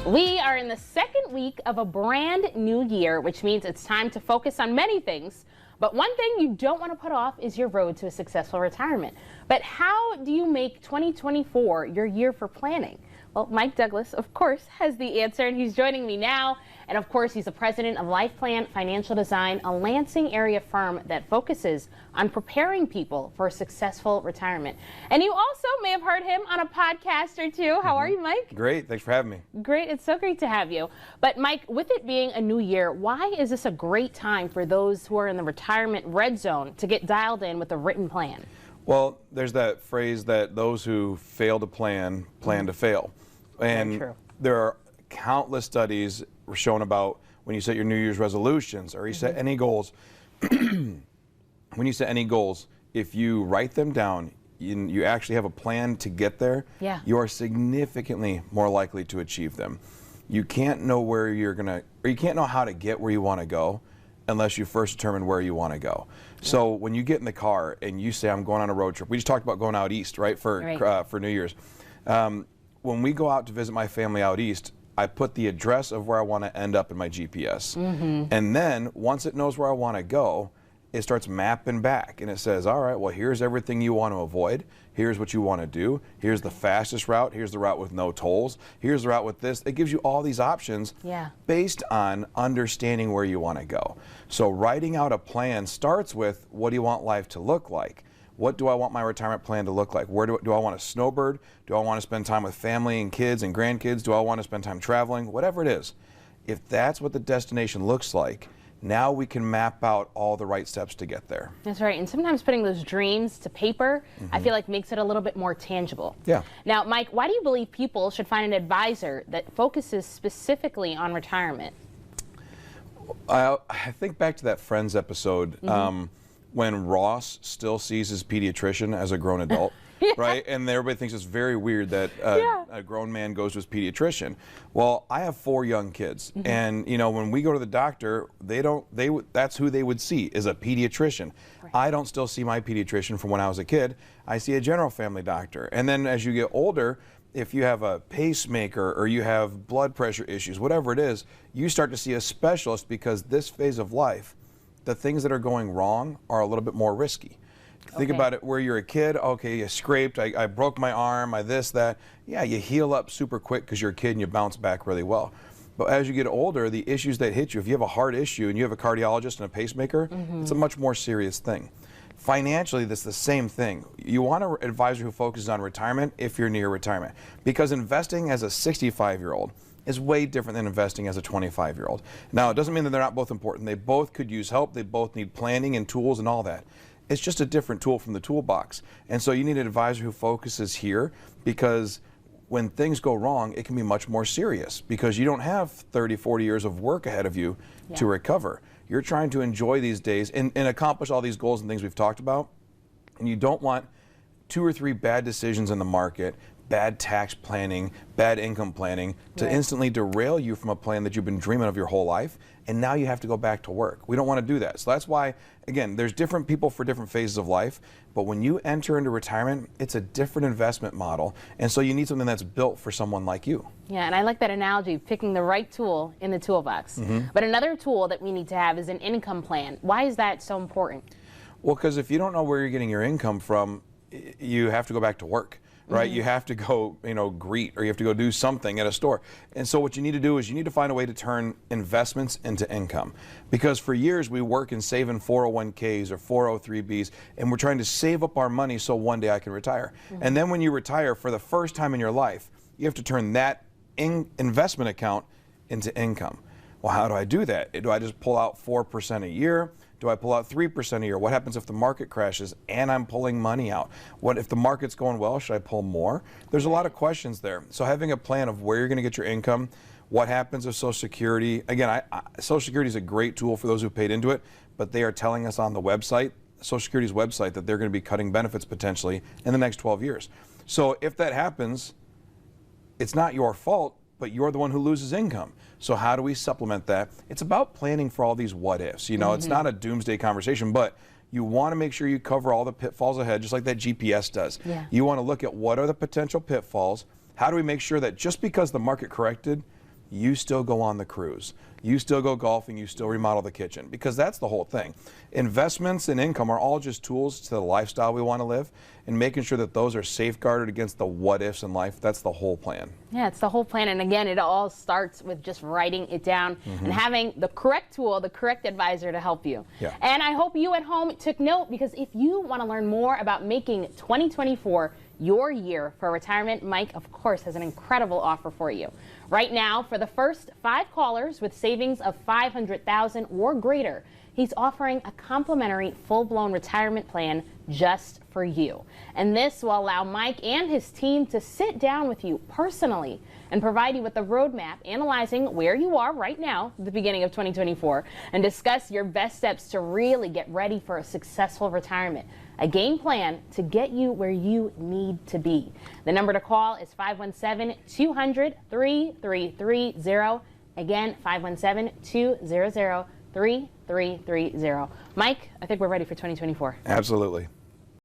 We are in the second week of a brand new year, which means it's time to focus on many things. But one thing you don't want to put off is your road to a successful retirement. But how do you make 2024 your year for planning? Well, Mike Douglas, of course, has the answer, and he's joining me now. And of course, he's the president of Life Plan Financial Design, a Lansing area firm that focuses on preparing people for a successful retirement. And you also may have heard him on a podcast or two. How are you, Mike? Great. Thanks for having me. Great. It's so great to have you. But Mike, with it being a new year, why is this a great time for those who are in the retirement red zone to get dialed in with a written plan? Well, there's that phrase that those who fail to plan, plan to fail. And there are countless studies shown about when you set your New Year's resolutions or you set any goals. When you set any goals, if you write them down, you actually have a plan to get there, you are significantly more likely to achieve them. You can't know where you're gonna, or you can't know how to get where you want to go unless you first determine where you want to go. So when you get in the car and you say, I'm going on a road trip, we just talked about going out east, right, for New Year's. When we go out to visit my family out east, I put the address of where I want to end up in my GPS. And then once it knows where I want to go, it starts mapping back and it says, all right, well, here's everything you want to avoid. Here's what you want to do. Here's the fastest route. Here's the route with no tolls. Here's the route with this. It gives you all these options based on understanding where you want to go. So writing out a plan starts with, what do you want life to look like? What do I want my retirement plan to look like? Where do I want to snowbird? Do I want to spend time with family and kids and grandkids? Do I want to spend time traveling? Whatever it is. If that's what the destination looks like, now we can map out all the right steps to get there. That's right. And sometimes putting those dreams to paper, I feel like makes it a little bit more tangible. Now, Mike, why do you believe people should find an advisor that focuses specifically on retirement? I think back to that Friends episode. When Ross still sees his pediatrician as a grown adult, right? And everybody thinks it's very weird that a grown man goes to his pediatrician. Well, I have 4 young kids, and you know, when we go to the doctor, that's who they would see, is a pediatrician. I don't still see my pediatrician from when I was a kid. I see a general family doctor. And then as you get older, if you have a pacemaker or you have blood pressure issues, whatever it is, you start to see a specialist, because this phase of life, the things that are going wrong are a little bit more risky. Think about it where you're a kid, okay, you scraped, I broke my arm, I this, that. Yeah, you heal up super quick because you're a kid and you bounce back really well. But as you get older, the issues that hit you, if you have a heart issue and you have a cardiologist and a pacemaker, it's a much more serious thing. Financially, that's the same thing. You want an advisor who focuses on retirement if you're near retirement. Because investing as a 65-year-old is way different than investing as a 25-year-old. Now, it doesn't mean that they're not both important. They both could use help. They both need planning and tools and all that. It's just a different tool from the toolbox. And so you need an advisor who focuses here, because when things go wrong, it can be much more serious, because you don't have 30, 40 years of work ahead of you to recover. You're trying to enjoy these days and accomplish all these goals and things we've talked about. And you don't want 2 or 3 bad decisions in the market, bad tax planning, bad income planning to instantly derail you from a plan that you've been dreaming of your whole life, and now you have to go back to work. We don't want to do that. So that's why, again, there's different people for different phases of life, but when you enter into retirement, it's a different investment model, and so you need something that's built for someone like you. Yeah, and I like that analogy, picking the right tool in the toolbox. But another tool that we need to have is an income plan. Why is that so important? Well, because if you don't know where you're getting your income from, you have to go back to work. Right? You have to go, greet, or you have to go do something at a store. And so what you need to do is you need to find a way to turn investments into income. Because for years we work and save in 401ks or 403bs, and we're trying to save up our money so one day I can retire. And then when you retire, for the first time in your life, you have to turn that investment account into income. Well, how do I do that? Do I just pull out 4% a year? Do I pull out 3% a year? What happens if the market crashes and I'm pulling money out? What if the market's going well? Should I pull more? There's a lot of questions there. So having a plan of where you're going to get your income, what happens if Social Security, again, Social Security is a great tool for those who paid into it, but they are telling us on the website, Social Security's website, that they're going to be cutting benefits potentially in the next 12 years. So if that happens, it's not your fault, but you're the one who loses income. So how do we supplement that? It's about planning for all these what ifs. It's not a doomsday conversation, but you want to make sure you cover all the pitfalls ahead, just like that GPS does. You want to look at what are the potential pitfalls. How do we make sure that just because the market corrected, you still go on the cruise. You still go golfing, you still remodel the kitchen, because that's the whole thing. Investments and income are all just tools to the lifestyle we want to live, and making sure that those are safeguarded against the what ifs in life, that's the whole plan. Yeah, it's the whole plan. And again, it all starts with just writing it down and having the correct tool, the correct advisor to help you. Yeah. And I hope you at home took note, because if you want to learn more about making 2024 your year for retirement, Mike, of course, has an incredible offer for you. Right now, for the first 5 callers with savings of $500,000 or greater, he's offering a complimentary full-blown retirement plan just for you. And this will allow Mike and his team to sit down with you personally and provide you with a roadmap analyzing where you are right now at the beginning of 2024 and discuss your best steps to really get ready for a successful retirement. A game plan to get you where you need to be. The number to call is 517-200-3330. Again, 517-200-3330. Mike, I think we're ready for 2024. Absolutely.